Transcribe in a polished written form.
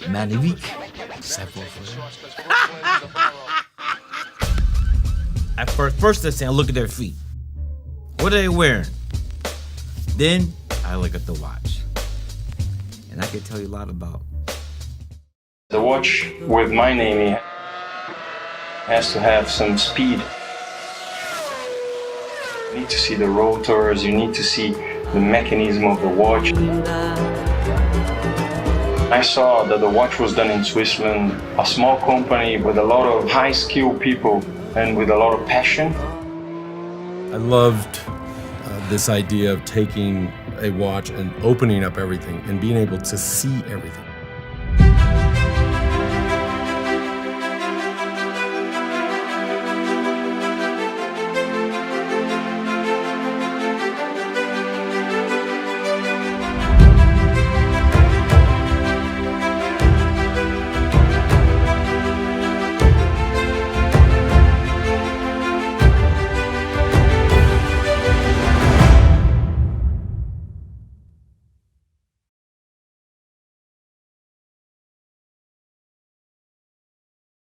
magnifique. At first I look at their feet. What are they wearing? Then I look at the watch. And I can tell you a lot about. The watch with my name in has to have some speed. You need to see the rotors, you need to see the mechanism of the watch. I saw that the watch was done in Switzerland, a small company with a lot of high-skilled people and with a lot of passion. I loved this idea of taking a watch and opening up everything and being able to see everything.